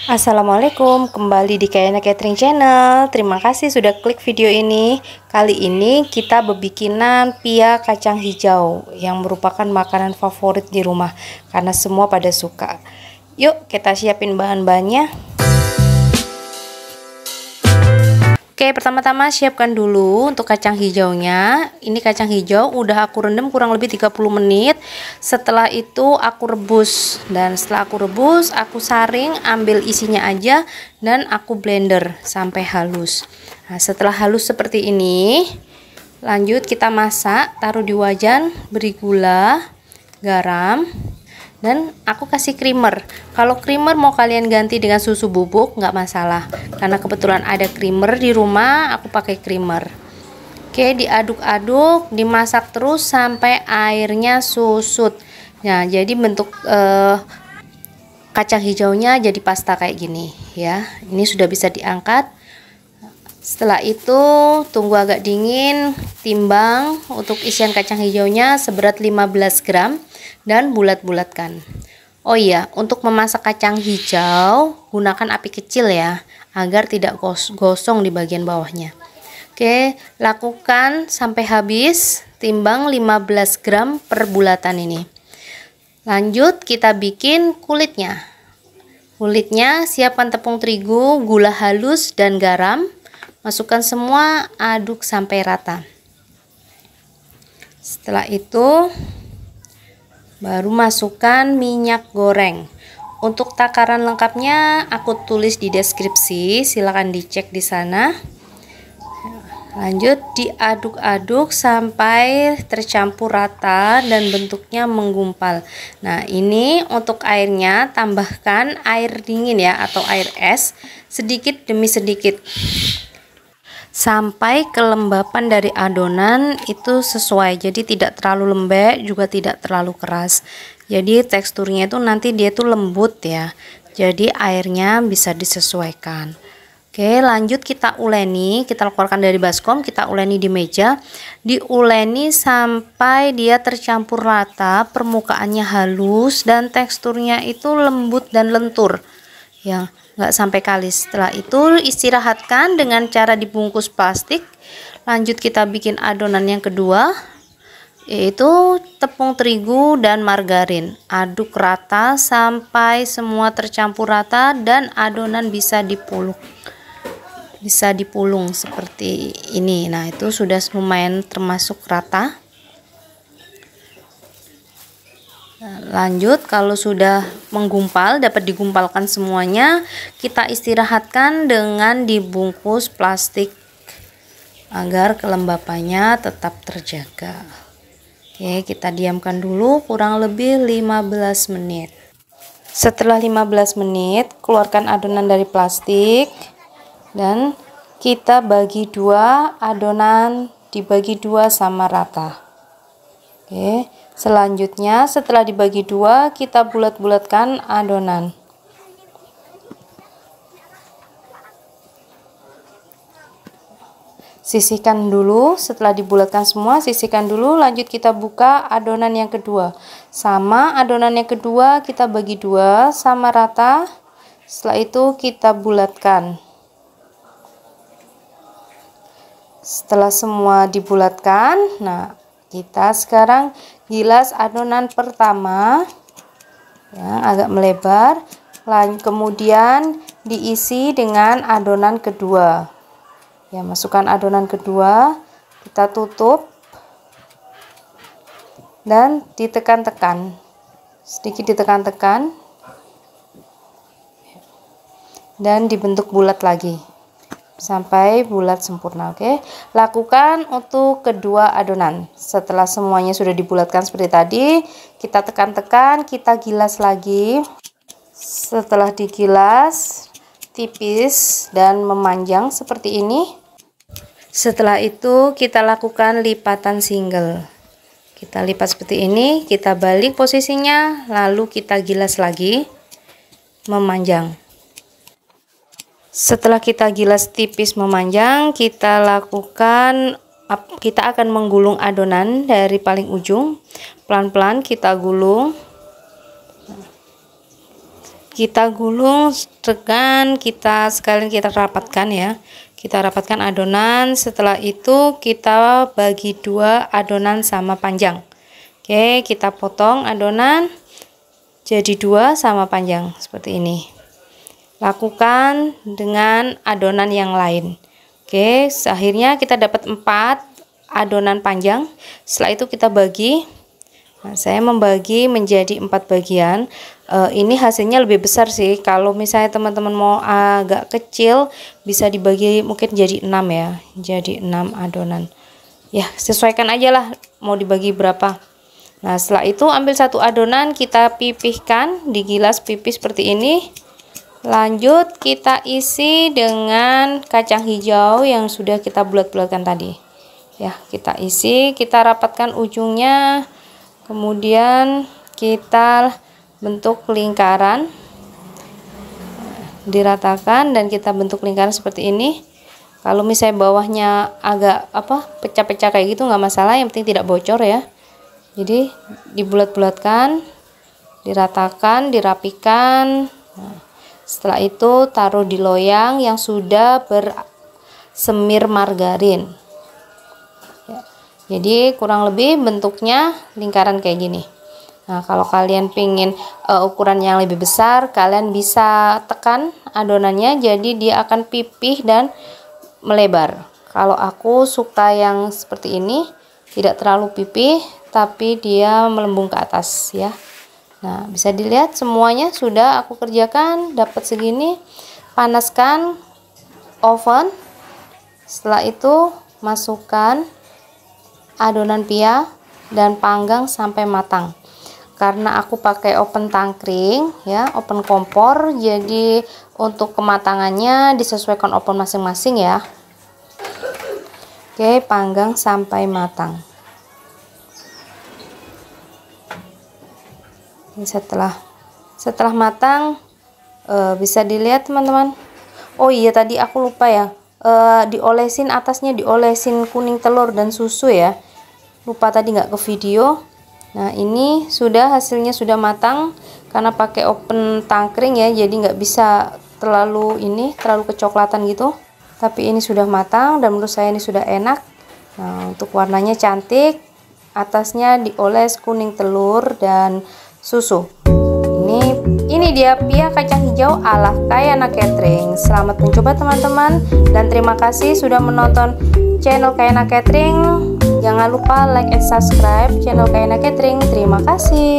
Assalamualaikum, kembali di Kayana Catering Channel. Terima kasih sudah klik video ini. Kali ini kita bikinan pia kacang hijau yang merupakan makanan favorit di rumah karena semua pada suka. Yuk kita siapin bahan-bahannya. Oke, pertama-tama siapkan dulu untuk kacang hijaunya. Ini kacang hijau udah aku rendam kurang lebih 30 menit. Setelah itu aku rebus, dan setelah aku rebus aku saring, ambil isinya aja dan aku blender sampai halus. Nah, setelah halus seperti ini, lanjut kita masak. Taruh di wajan, beri gula, garam, dan aku kasih creamer. Kalau creamer mau kalian ganti dengan susu bubuk nggak masalah, karena kebetulan ada creamer di rumah, aku pakai creamer. Oke, diaduk-aduk, dimasak terus sampai airnya susut. Nah, jadi bentuk kacang hijaunya jadi pasta kayak gini ya. Ini sudah bisa diangkat. Setelah itu tunggu agak dingin, timbang untuk isian kacang hijaunya seberat 15 gram dan bulat-bulatkan. Oh iya, untuk memasak kacang hijau gunakan api kecil ya, agar tidak gosong di bagian bawahnya. Oke, lakukan sampai habis, timbang 15 gram per bulatan ini. Lanjut kita bikin kulitnya. Kulitnya siapkan tepung terigu, gula halus dan garam. Masukkan semua, aduk sampai rata. Setelah itu baru masukkan minyak goreng. Untuk takaran lengkapnya aku tulis di deskripsi, silahkan dicek di sana. Lanjut diaduk-aduk sampai tercampur rata dan bentuknya menggumpal. Nah, ini untuk airnya tambahkan air dingin ya, atau air es sedikit demi sedikit, sampai kelembapan dari adonan itu sesuai. Jadi tidak terlalu lembek juga tidak terlalu keras. Jadi teksturnya itu nanti dia tuh lembut ya. Jadi airnya bisa disesuaikan. Oke, lanjut kita uleni. Kita keluarkan dari baskom, kita uleni di meja. Diuleni sampai dia tercampur rata, permukaannya halus dan teksturnya itu lembut dan lentur. Ya, nggak sampai kalis. Setelah itu istirahatkan dengan cara dibungkus plastik. Lanjut kita bikin adonan yang kedua, yaitu tepung terigu dan margarin. Aduk rata sampai semua tercampur rata dan adonan bisa dipulung seperti ini. Nah, itu sudah lumayan termasuk rata. Lanjut, kalau sudah menggumpal, dapat digumpalkan semuanya, kita istirahatkan dengan dibungkus plastik agar kelembapannya tetap terjaga. Oke, kita diamkan dulu kurang lebih 15 menit. Setelah 15 menit, keluarkan adonan dari plastik dan kita bagi dua, adonan dibagi dua sama rata. Oke, selanjutnya setelah dibagi dua, kita bulat-bulatkan adonan. Sisihkan dulu. Setelah dibulatkan semua, sisihkan dulu. Lanjut kita buka adonan yang kedua. Sama adonan yang kedua kita bagi dua sama rata. Setelah itu kita bulatkan. Setelah semua dibulatkan, nah kita sekarang gilas adonan pertama ya, agak melebar, kemudian diisi dengan adonan kedua ya. Masukkan adonan kedua, kita tutup dan ditekan-tekan, sedikit ditekan-tekan dan dibentuk bulat lagi sampai bulat sempurna. Oke, lakukan untuk kedua adonan. Setelah semuanya sudah dibulatkan seperti tadi, kita tekan-tekan, kita gilas lagi. Setelah digilas tipis dan memanjang seperti ini, setelah itu kita lakukan lipatan single. Kita lipat seperti ini, kita balik posisinya, lalu kita gilas lagi memanjang. Setelah kita gilas tipis memanjang, kita akan menggulung adonan dari paling ujung. Pelan-pelan kita gulung. kita gulung dengan sekalian kita rapatkan ya. Kita rapatkan adonan, setelah itu kita bagi dua adonan sama panjang. Oke, kita potong adonan jadi dua sama panjang seperti ini. Lakukan dengan adonan yang lain. Oke, akhirnya kita dapat 4 adonan panjang. Setelah itu kita bagi. Nah, saya membagi menjadi 4 bagian. Ini hasilnya lebih besar sih. Kalau misalnya teman-teman mau agak kecil, bisa dibagi mungkin jadi 6 ya. Jadi 6 adonan. Ya, sesuaikan aja lah mau dibagi berapa. Nah, setelah itu ambil satu adonan, kita pipihkan di gelas pipih seperti ini. Lanjut kita isi dengan kacang hijau yang sudah kita bulat-bulatkan tadi. Ya, kita isi, kita rapatkan ujungnya. Kemudian kita bentuk lingkaran, diratakan dan kita bentuk lingkaran seperti ini. Kalau misalnya bawahnya agak pecah-pecah kayak gitu nggak masalah, yang penting tidak bocor ya. Jadi dibulat-bulatkan, diratakan, dirapikan. Nah, setelah itu taruh di loyang yang sudah bersemir margarin. Jadi kurang lebih bentuknya lingkaran kayak gini. Nah, kalau kalian pingin ukuran yang lebih besar, kalian bisa tekan adonannya jadi dia akan pipih dan melebar. Kalau aku suka yang seperti ini, tidak terlalu pipih tapi dia melembung ke atas ya. Nah, bisa dilihat semuanya sudah aku kerjakan dapat segini. Panaskan oven. Setelah itu masukkan adonan pia dan panggang sampai matang. Karena aku pakai oven tangkring ya, oven kompor, jadi untuk kematangannya disesuaikan oven masing-masing ya. Oke, panggang sampai matang. Ini setelah matang bisa dilihat teman-teman. Oh iya, tadi aku lupa ya, diolesin atasnya, diolesin kuning telur dan susu ya. Lupa tadi nggak ke video. Nah, ini sudah hasilnya sudah matang karena pakai oven tangkring ya, jadi nggak bisa terlalu kecoklatan gitu. Tapi ini sudah matang dan menurut saya ini sudah enak. Nah, untuk warnanya cantik, atasnya dioles kuning telur dan susu. Ini dia pia kacang hijau ala Kayana Catering. Selamat mencoba teman-teman, dan terima kasih sudah menonton channel Kayana Catering. Jangan lupa like and subscribe channel Kayana Catering. Terima kasih.